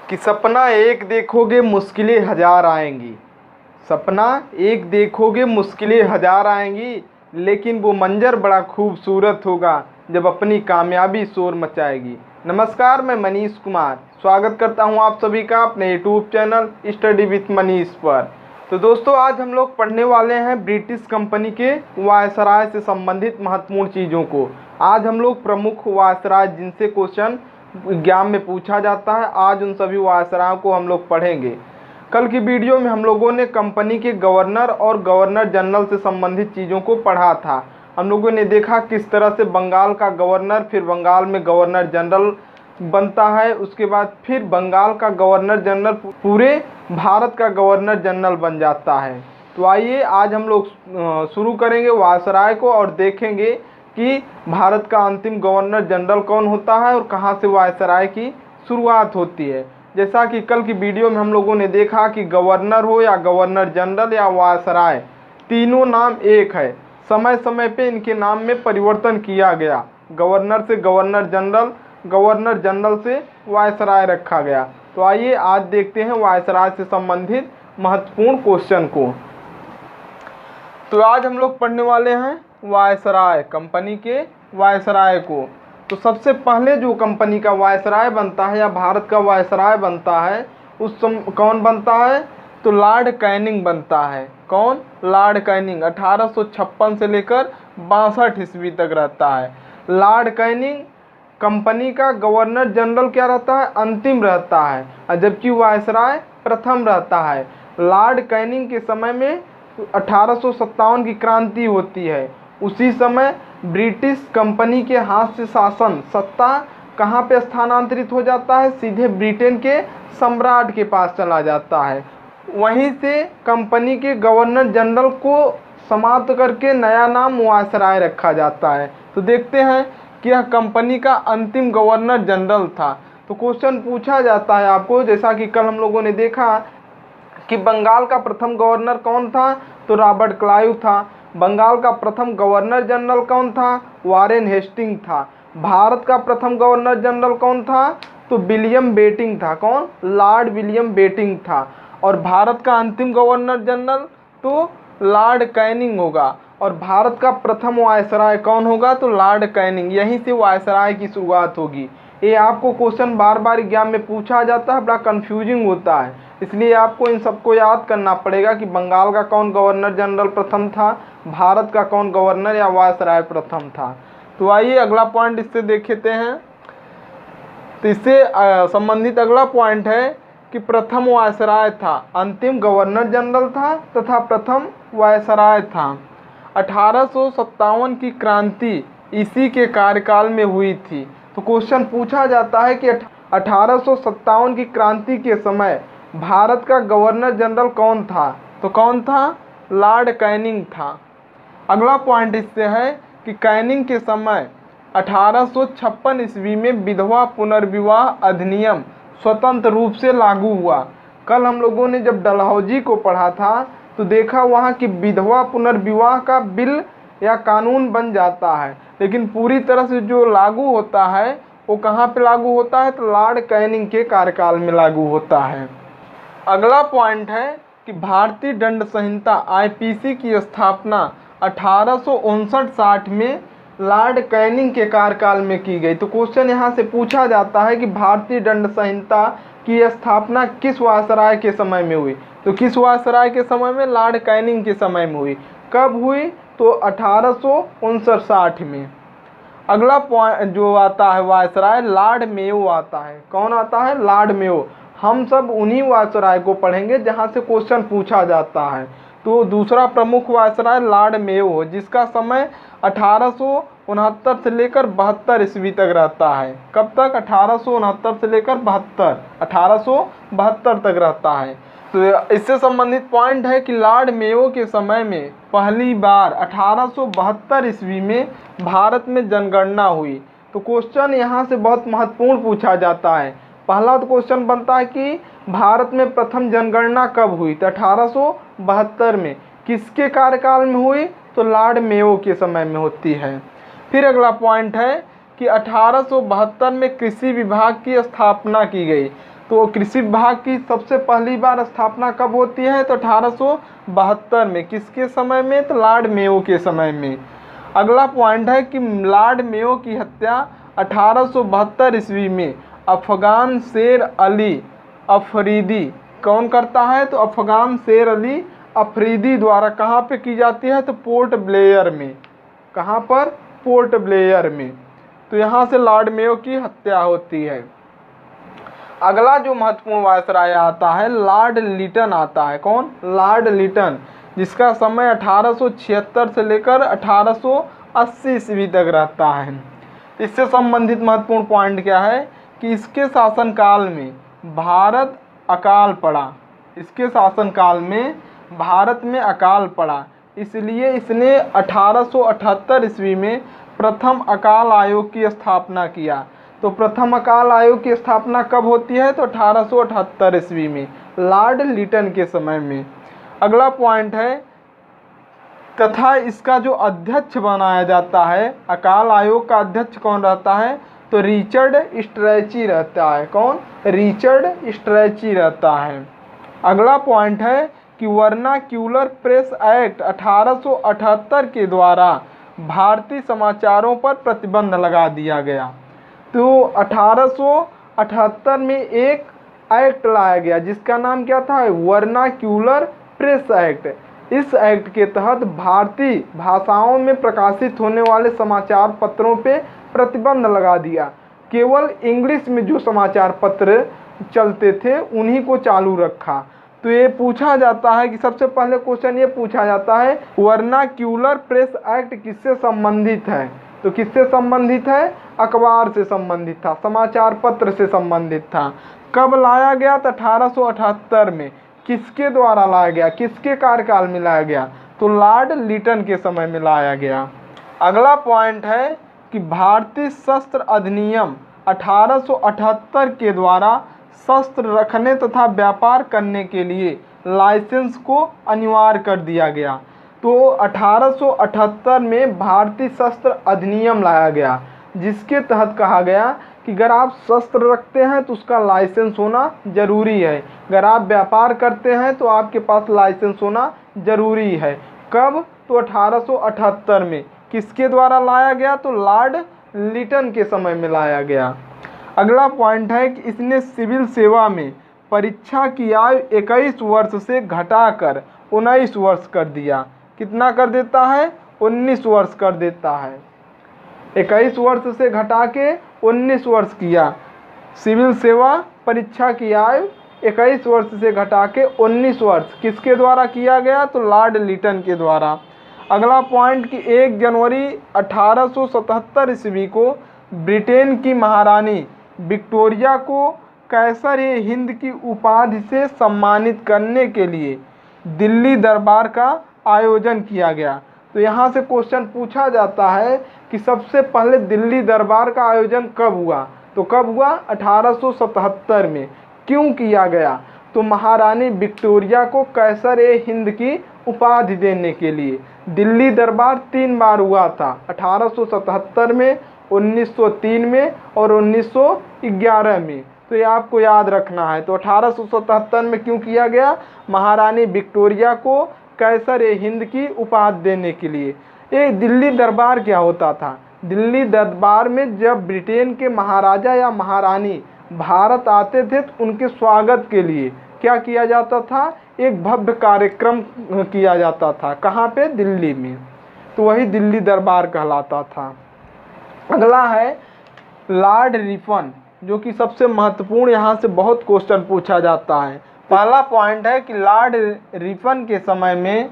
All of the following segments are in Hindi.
कि सपना एक देखोगे मुश्किलें हजार आएंगी। सपना एक देखोगे मुश्किलें हजार आएंगी, लेकिन वो मंजर बड़ा खूबसूरत होगा जब अपनी कामयाबी शोर मचाएगी। नमस्कार, मैं मनीष कुमार स्वागत करता हूं आप सभी का अपने YouTube channel study with Manish पर। तो दोस्तों, आज हम लोग पढ़ने वाले हैं ब्रिटिश कंपनी के वायसराय से संबंधित महत्वपूर्ण चीज़ों को। आज हम लोग प्रमुख वायसराय जिनसे क्वेश्चन एग्जाम में पूछा जाता है, आज उन सभी वायसरायों को हम लोग पढ़ेंगे। कल की वीडियो में हम लोगों ने कंपनी के गवर्नर और गवर्नर जनरल से संबंधित चीज़ों को पढ़ा था। हम लोगों ने देखा किस तरह से बंगाल का गवर्नर फिर बंगाल में गवर्नर जनरल बनता है, उसके बाद फिर बंगाल का गवर्नर जनरल पूरे भारत का गवर्नर जनरल बन जाता है। तो आइए आज हम लोग शुरू करेंगे वायसराय को और देखेंगे कि भारत का अंतिम गवर्नर जनरल कौन होता है और कहाँ से वायसराय की शुरुआत होती है। जैसा कि कल की वीडियो में हम लोगों ने देखा कि गवर्नर हो या गवर्नर जनरल या वायसराय, तीनों नाम एक है। समय समय पे इनके नाम में परिवर्तन किया गया। गवर्नर से गवर्नर जनरल से वायसराय रखा गया। तो आइए आज देखते हैं वायसराय से संबंधित महत्वपूर्ण क्वेश्चन को। तो आज हम लोग पढ़ने वाले हैं वायसराय, कंपनी के वायसराय को। तो सबसे पहले जो कंपनी का वायसराय बनता है या भारत का वायसराय बनता है कौन बनता है? तो लॉर्ड कैनिंग बनता है। कौन? लॉर्ड कैनिंग 1856 से लेकर 62 ईस्वी तक रहता है। लॉर्ड कैनिंग कंपनी का गवर्नर जनरल क्या रहता है? अंतिम रहता है, जबकि वायसराय प्रथम रहता है। लॉर्ड कैनिंग के समय में 1857 की क्रांति होती है। उसी समय ब्रिटिश कंपनी के हाथ से शासन सत्ता कहाँ पे स्थानांतरित हो जाता है? सीधे ब्रिटेन के सम्राट के पास चला जाता है। वहीं से कंपनी के गवर्नर जनरल को समाप्त करके नया नाम वायसराय रखा जाता है। तो देखते हैं कि यह कंपनी का अंतिम गवर्नर जनरल था। तो क्वेश्चन पूछा जाता है आपको, जैसा कि कल हम लोगों ने देखा कि बंगाल का प्रथम गवर्नर कौन था? तो रॉबर्ट क्लाइव था। बंगाल का प्रथम गवर्नर जनरल कौन था? वारेन हेस्टिंग था। भारत का प्रथम गवर्नर जनरल कौन था? तो विलियम बेटिंग था। कौन? लॉर्ड विलियम बेटिंग था। और भारत का अंतिम गवर्नर जनरल तो लॉर्ड कैनिंग होगा। और भारत का प्रथम वायसराय कौन होगा? तो लॉर्ड कैनिंग। यहीं से वायसराय की शुरुआत होगी। ये आपको क्वेश्चन बार बार एग्जाम में पूछा जाता है, बड़ा कंफ्यूजिंग होता है, इसलिए आपको इन सबको याद करना पड़ेगा कि बंगाल का कौन गवर्नर जनरल प्रथम था, भारत का कौन गवर्नर या वायसराय प्रथम था। तो आइए अगला पॉइंट इससे देखते हैं। तो इससे संबंधित अगला पॉइंट है कि प्रथम वायसराय था, अंतिम गवर्नर जनरल था तथा प्रथम वायसराय था। 1857 की क्रांति इसी के कार्यकाल में हुई थी। तो क्वेश्चन पूछा जाता है कि 1857 की क्रांति के समय भारत का गवर्नर जनरल कौन था? तो कौन था? लॉर्ड कैनिंग था। अगला पॉइंट इससे है कि कैनिंग के समय 1856 ईस्वी में विधवा पुनर्विवाह अधिनियम स्वतंत्र रूप से लागू हुआ। कल हम लोगों ने जब डलहौजी को पढ़ा था तो देखा वहाँ कि विधवा पुनर्विवाह का बिल या कानून बन जाता है, लेकिन पूरी तरह से जो लागू होता है वो कहाँ पे लागू होता है? तो लॉर्ड कैनिंग के कार्यकाल में लागू होता है। अगला पॉइंट है कि भारतीय दंड संहिता आईपीसी की स्थापना 1859-60 में लॉर्ड कैनिंग के कार्यकाल में की गई। तो क्वेश्चन यहाँ से पूछा जाता है कि भारतीय दंड संहिता की स्थापना किस वायसराय के समय में हुई? तो किस वायसराय के समय में? लॉर्ड कैनिंग के समय में हुई। कब हुई? तो 1859-60 में। अगला पॉइंट जो आता है वायसराय, लॉर्ड मेयो आता है। कौन आता है? Lord Mayo. हम सब उन्हीं वायसराय को पढ़ेंगे जहां से क्वेश्चन पूछा जाता है। तो दूसरा प्रमुख वायसराय लॉर्ड मेयो हो, जिसका समय 1869 से लेकर 72 ईस्वी तक रहता है। कब तक? 1869 से लेकर 1872 तक रहता है। तो इससे संबंधित पॉइंट है कि लॉर्ड मेयो के समय में पहली बार 1872 ईस्वी में भारत में जनगणना हुई। तो क्वेश्चन यहाँ से बहुत महत्वपूर्ण पूछा जाता है। पहला तो क्वेश्चन बनता है कि भारत में प्रथम जनगणना कब हुई? तो 1872 में। किसके कार्यकाल में हुई? तो लॉर्ड मेयो के समय में होती है। फिर अगला पॉइंट है कि 1872 में कृषि विभाग की स्थापना की गई। तो कृषि विभाग की सबसे पहली बार स्थापना कब होती है? तो 1872 में। किसके समय में? तो लॉर्ड मेयो के समय में। अगला पॉइंट है कि लॉर्ड मेयो की हत्या 1872 ईस्वी में अफगान शेर अली अफरीदी कौन करता है? तो अफगान शेर अली अफरीदी द्वारा कहाँ पे की जाती है? तो पोर्ट ब्लेयर में। कहाँ पर? पोर्ट ब्लेयर में। तो यहाँ से लॉर्ड मेयो की हत्या होती है। अगला जो महत्वपूर्ण वायसराय आता है लॉर्ड लिटन आता है। कौन? लॉर्ड लिटन, जिसका समय 1876 से लेकर 1880 ईस्वी तक रहता है। इससे संबंधित महत्वपूर्ण पॉइंट क्या है कि इसके शासनकाल में भारत अकाल पड़ा। इसके शासनकाल में भारत में अकाल पड़ा, इसलिए इसने 1878 ईस्वी में प्रथम अकाल आयोग की स्थापना किया। तो प्रथम अकाल आयोग की स्थापना कब होती है? तो 1878 ईस्वी में, लॉर्ड लिटन के समय में। अगला पॉइंट है तथा इसका जो अध्यक्ष बनाया जाता है, अकाल आयोग का अध्यक्ष कौन रहता है? तो रिचर्ड स्ट्रैची रहता है। कौन? रिचर्ड स्ट्रैची रहता है। अगला पॉइंट है कि वर्नाक्यूलर प्रेस एक्ट 1878 के द्वारा भारतीय समाचारों पर प्रतिबंध लगा दिया गया। तो 1878 में एक एक्ट लाया गया जिसका नाम क्या था? Vernacular press act. इस एक्ट के तहत भारतीय भाषाओं में प्रकाशित होने वाले समाचार पत्रों पे प्रतिबंध लगा दिया। केवल इंग्लिश में जो समाचार पत्र चलते थे उन्हीं को चालू रखा। तो ये पूछा जाता है कि सबसे पहले क्वेश्चन ये पूछा जाता है वर्नाक्यूलर प्रेस एक्ट किससे संबंधित है? तो किससे संबंधित है? अखबार से संबंधित था, समाचार पत्र से संबंधित था। कब लाया गया? तो 1878 में। किसके द्वारा लाया गया? किसके कार्यकाल में लाया गया? तो लॉर्ड लिटन के समय में लाया गया। अगला पॉइंट है कि भारतीय शस्त्र अधिनियम 1878 के द्वारा शस्त्र रखने तथा व्यापार करने के लिए लाइसेंस को अनिवार्य कर दिया गया। तो 1878 में भारतीय शस्त्र अधिनियम लाया गया जिसके तहत कहा गया कि अगर आप शस्त्र रखते हैं तो उसका लाइसेंस होना जरूरी है, अगर आप व्यापार करते हैं तो आपके पास लाइसेंस होना जरूरी है। कब? तो 1878 में। किसके द्वारा लाया गया? तो लॉर्ड लिटन के समय में लाया गया। अगला पॉइंट है कि इसने सिविल सेवा में परीक्षा की आयु 21 वर्ष से घटाकर 19 वर्ष कर दिया। कितना कर देता है? 19 वर्ष कर देता है। 21 वर्ष से घटा के 19 वर्ष किया। सिविल सेवा परीक्षा की आयु 21 वर्ष से घटा के 19 वर्ष किसके द्वारा किया गया? तो लॉर्ड लिटन के द्वारा। अगला पॉइंट कि 1 जनवरी 1877 ईस्वी को ब्रिटेन की महारानी विक्टोरिया को कैसर-ए-हिंद की उपाधि से सम्मानित करने के लिए दिल्ली दरबार का आयोजन किया गया। तो यहाँ से क्वेश्चन पूछा जाता है कि सबसे पहले दिल्ली दरबार का आयोजन कब हुआ? तो कब हुआ? 1877 में। क्यों किया गया? तो महारानी विक्टोरिया को कैसर-ए-हिंद की उपाधि देने के लिए। दिल्ली दरबार 3 बार हुआ था, 1877 में, 1903 में और 1911 में। तो ये आपको याद रखना है। तो 1877 में क्यों किया गया? महारानी विक्टोरिया को कैसर-ए-हिंद की उपाधि देने के लिए। ये दिल्ली दरबार क्या होता था? दिल्ली दरबार में जब ब्रिटेन के महाराजा या महारानी भारत आते थे तो उनके स्वागत के लिए क्या किया जाता था? एक भव्य कार्यक्रम किया जाता था। कहाँ पे? दिल्ली में। तो वही दिल्ली दरबार कहलाता था। अगला है लॉर्ड रिपन, जो कि सबसे महत्वपूर्ण, यहाँ से बहुत क्वेश्चन पूछा जाता है। पहला पॉइंट है कि लॉर्ड रिपन के समय में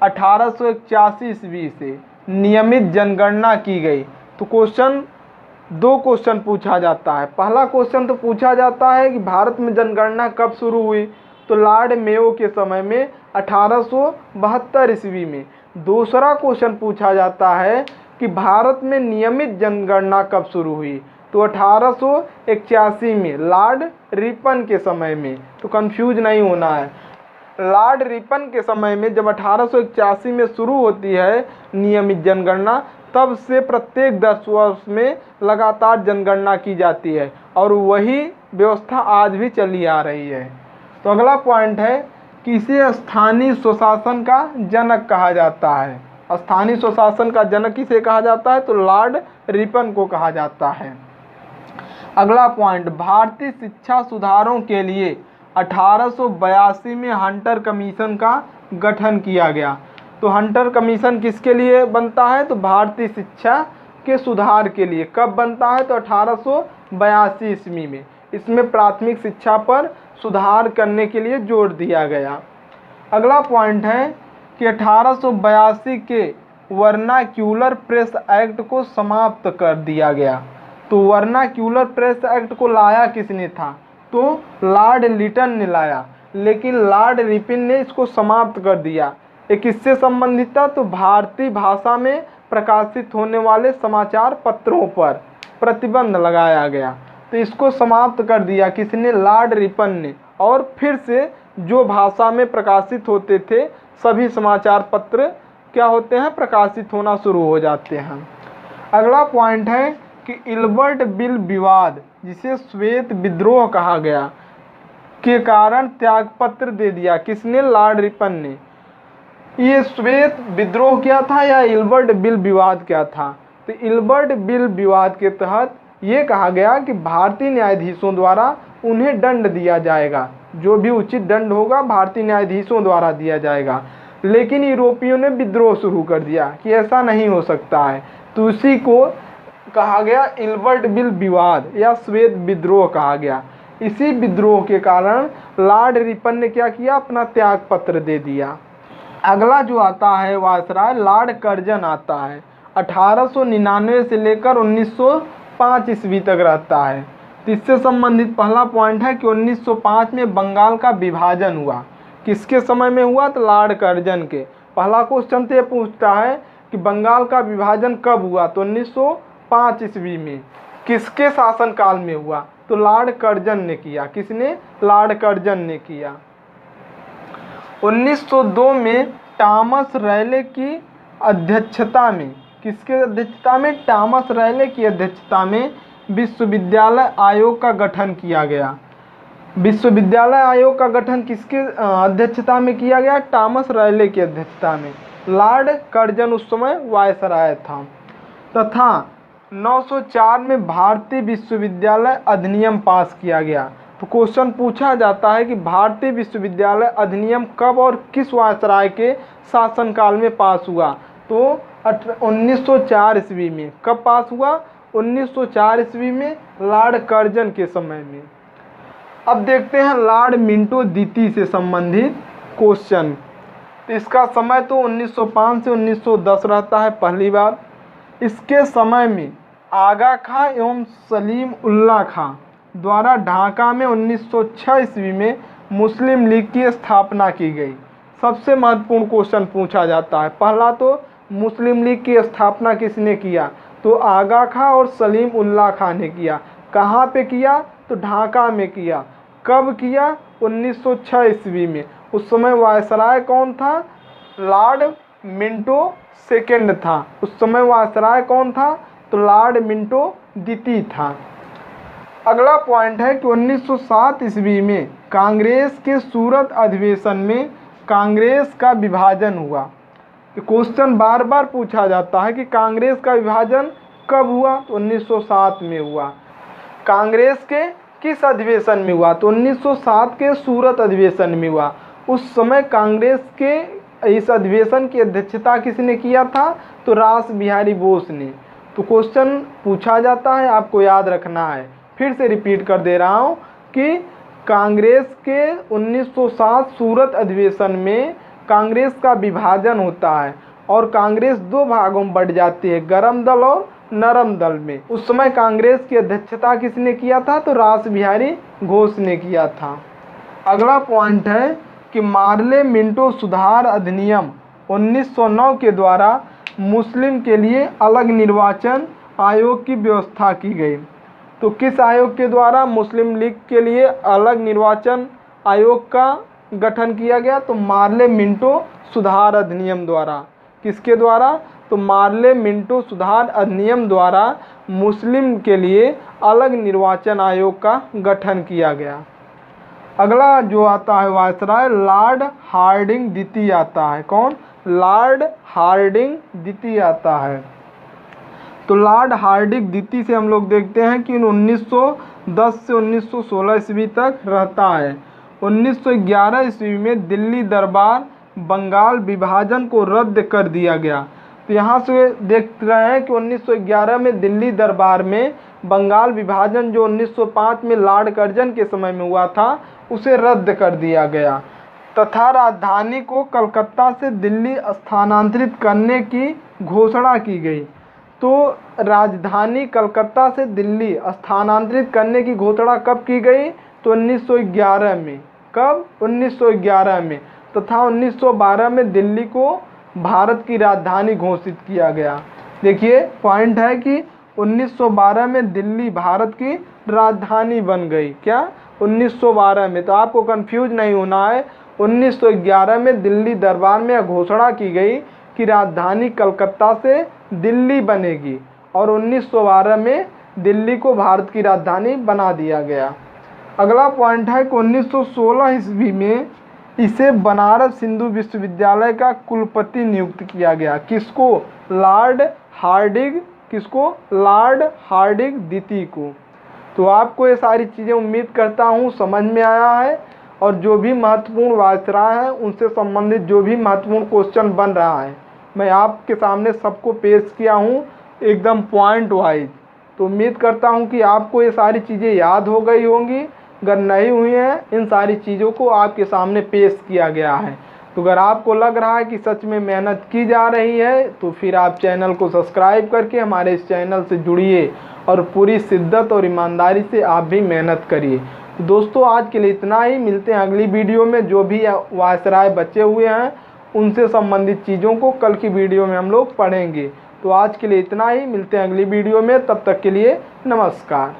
1881 ईस्वी से नियमित जनगणना की गई। तो दो क्वेश्चन पूछा जाता है। पहला क्वेश्चन तो पूछा जाता है कि भारत में जनगणना कब शुरू हुई? तो लॉर्ड मेयो के समय में 1872 ईस्वी में। दूसरा क्वेश्चन पूछा जाता है कि भारत में नियमित जनगणना कब शुरू हुई? तो 1881 में, लॉर्ड रिपन के समय में। तो कंफ्यूज नहीं होना है। लॉर्ड रिपन के समय में जब 1881 में शुरू होती है नियमित जनगणना, तब से प्रत्येक 10 वर्ष में लगातार जनगणना की जाती है और वही व्यवस्था आज भी चली आ रही है। तो अगला पॉइंट है कि इसे स्थानीय स्वशासन का जनक कहा जाता है। स्थानीय स्वशासन का जनक किसे कहा जाता है? तो लॉर्ड रिपन को कहा जाता है। अगला पॉइंट, भारतीय शिक्षा सुधारों के लिए 1882 में हंटर कमीशन का गठन किया गया। तो हंटर कमीशन किसके लिए बनता है? तो भारतीय शिक्षा के सुधार के लिए। कब बनता है? तो 1882 ईस्वी में। इसमें प्राथमिक शिक्षा पर सुधार करने के लिए जोर दिया गया। अगला पॉइंट है कि 1882 के वर्नाक्यूलर प्रेस एक्ट को समाप्त कर दिया गया। तो वर्नाक्यूलर प्रेस एक्ट को लाया किसने था? तो लॉर्ड लिटन ने लाया, लेकिन लॉर्ड रिपन ने इसको समाप्त कर दिया। ये किससे संबंधित था? तो भारतीय भाषा में प्रकाशित होने वाले समाचार पत्रों पर प्रतिबंध लगाया गया। तो इसको समाप्त कर दिया किसने? लॉर्ड रिपन ने। और फिर से जो भाषा में प्रकाशित होते थे सभी समाचार पत्र क्या होते हैं? प्रकाशित होना शुरू हो जाते हैं। अगला पॉइंट है कि इल्बर्ट बिल विवाद, जिसे श्वेत विद्रोह कहा गया, के कारण त्यागपत्र दे दिया किसने? लॉर्ड रिपन ने। ये श्वेत विद्रोह क्या था या इल्बर्ट बिल विवाद क्या था? तो इल्बर्ट बिल विवाद के तहत ये कहा गया कि भारतीय न्यायाधीशों द्वारा उन्हें दंड दिया जाएगा, जो भी उचित दंड होगा भारतीय न्यायाधीशों द्वारा दिया जाएगा। लेकिन यूरोपियों ने विद्रोह शुरू कर दिया कि ऐसा नहीं हो सकता है। तो उसी को कहा गया इल्बर्ट बिल विवाद या श्वेत विद्रोह कहा गया। इसी विद्रोह के कारण लॉर्ड रिपन ने क्या किया? अपना त्याग पत्र दे दिया। अगला जो आता है वायसराय लॉर्ड कर्जन आता है। 1899 से लेकर 1905 ईस्वी तक रहता है। तो इससे संबंधित पहला पॉइंट है कि 1905 में बंगाल का विभाजन हुआ। किसके समय में हुआ? तो लॉर्ड कर्जन के। पहला क्वेश्चन तो ये पूछता है कि बंगाल का विभाजन कब हुआ? तो 1905 ईस्वी में। किसके शासनकाल में हुआ? तो लॉर्ड कर्जन ने किया। किसने? लॉर्ड कर्जन ने किया। 1902 में टॉमस रैले की अध्यक्षता में, किसके अध्यक्षता में? टॉमस रैले की अध्यक्षता में विश्वविद्यालय आयोग का गठन किया गया। विश्वविद्यालय आयोग का गठन किसके अध्यक्षता में किया गया? टॉमस रैले की अध्यक्षता में। लॉर्ड कर्जन उस समय वायसराय था। तथा 904 में भारतीय विश्वविद्यालय अधिनियम पास किया गया। तो क्वेश्चन पूछा जाता है कि भारतीय विश्वविद्यालय अधिनियम कब और किस वायसराय के शासनकाल में पास हुआ? तो 1904 ईस्वी में। कब पास हुआ? 1904 ईस्वी में, लॉर्ड कर्जन के समय में। अब देखते हैं लॉर्ड मिंटो द्वितीय से संबंधित क्वेश्चन। तो इसका समय तो 1905 से 1910 रहता है पहली बार। इसके समय में आगा खां एवं सलीम उल्लाह खां द्वारा ढाका में 1906 ईस्वी में मुस्लिम लीग की स्थापना की गई। सबसे महत्वपूर्ण क्वेश्चन पूछा जाता है। पहला तो मुस्लिम लीग की स्थापना किसने किया? तो आगा खां और सलीम उल्लाह खां ने किया। कहाँ पे किया? तो ढाका में किया। कब किया? 1906 ईस्वी में। उस समय वायसराय कौन था? लॉर्ड मिंटो सेकेंड था। उस समय वायसराय कौन था? तो लॉर्ड मिंटो द्वितीय था। अगला पॉइंट है कि 1907 ईस्वी में कांग्रेस के सूरत अधिवेशन में कांग्रेस का विभाजन हुआ। क्वेश्चन बार बार पूछा जाता है कि कांग्रेस का विभाजन कब हुआ? तो 1907 में हुआ। कांग्रेस के किस अधिवेशन में हुआ? तो 1907 के सूरत अधिवेशन में हुआ। उस समय कांग्रेस के इस अधिवेशन की अध्यक्षता किसने किया था? तो रास बिहारी बोस ने। तो क्वेश्चन पूछा जाता है, आपको याद रखना है। फिर से रिपीट कर दे रहा हूँ कि कांग्रेस के 1907 सूरत अधिवेशन में कांग्रेस का विभाजन होता है और कांग्रेस दो भागों में बढ़ जाती है, गरम दल और नरम दल में। उस समय कांग्रेस की अध्यक्षता किसने किया था? तो रास बिहारी घोष ने किया था। अगला पॉइंट है कि मार्ले मिंटो सुधार अधिनियम 1909 के द्वारा मुस्लिम के लिए अलग निर्वाचन आयोग की व्यवस्था की गई। तो किस आयोग के द्वारा मुस्लिम लीग के लिए अलग निर्वाचन आयोग का गठन किया गया? तो मार्ले मिंटो सुधार अधिनियम द्वारा। किसके द्वारा? तो मार्ले मिंटो सुधार अधिनियम द्वारा मुस्लिम के लिए अलग निर्वाचन आयोग का गठन किया गया। अगला जो आता है वायसराय लॉर्ड हार्डिंग द्वितीय आता है। कौन? लॉर्ड हार्डिंग द्वितीय आता है। तो लॉर्ड हार्डिंग द्वितीय से हम लोग देखते हैं कि 1910 से 1916 ईस्वी तक रहता है। 1911 ईस्वी में दिल्ली दरबार बंगाल विभाजन को रद्द कर दिया गया। तो यहाँ से देख रहे हैं कि 1911 में दिल्ली दरबार में बंगाल विभाजन जो 1905 में लॉर्ड कर्जन के समय में हुआ था उसे रद्द कर दिया गया तथा राजधानी को कलकत्ता से दिल्ली स्थानांतरित करने की घोषणा की गई। तो राजधानी कलकत्ता से दिल्ली स्थानांतरित करने की घोषणा कब की गई? तो 1911 में। कब? 1911 में। तथा 1912 में दिल्ली को भारत की राजधानी घोषित किया गया। देखिए पॉइंट है कि 1912 में दिल्ली भारत की राजधानी बन गई। क्या? 1912 में। तो आपको कंफ्यूज नहीं होना है। 1911 में दिल्ली दरबार में घोषणा की गई कि राजधानी कलकत्ता से दिल्ली बनेगी और 1912 में दिल्ली को भारत की राजधानी बना दिया गया। अगला पॉइंट है कि 1916 ईस्वी में इसे बनारस हिंदू विश्वविद्यालय का कुलपति नियुक्त किया गया। किसको? Lord Hardinge. किसको? लॉर्ड हार्डिंग द्वितीय को। तो आपको ये सारी चीज़ें उम्मीद करता हूँ समझ में आया है और जो भी महत्वपूर्ण वायसराय है उनसे संबंधित जो भी महत्वपूर्ण क्वेश्चन बन रहा है मैं आपके सामने सबको पेश किया हूँ एकदम पॉइंट वाइज। तो उम्मीद करता हूँ कि आपको ये सारी चीज़ें याद हो गई होंगी। अगर नहीं हुई हैं इन सारी चीज़ों को आपके सामने पेश किया गया है। तो अगर आपको लग रहा है कि सच में मेहनत की जा रही है तो फिर आप चैनल को सब्सक्राइब करके हमारे इस चैनल से जुड़िए और पूरी शिद्दत और ईमानदारी से आप भी मेहनत करिए। तो दोस्तों आज के लिए इतना ही। मिलते हैं अगली वीडियो में। जो भी वायसराय बचे हुए हैं उनसे संबंधित चीज़ों को कल की वीडियो में हम लोग पढ़ेंगे। तो आज के लिए इतना ही। मिलते हैं अगली वीडियो में। तब तक के लिए नमस्कार।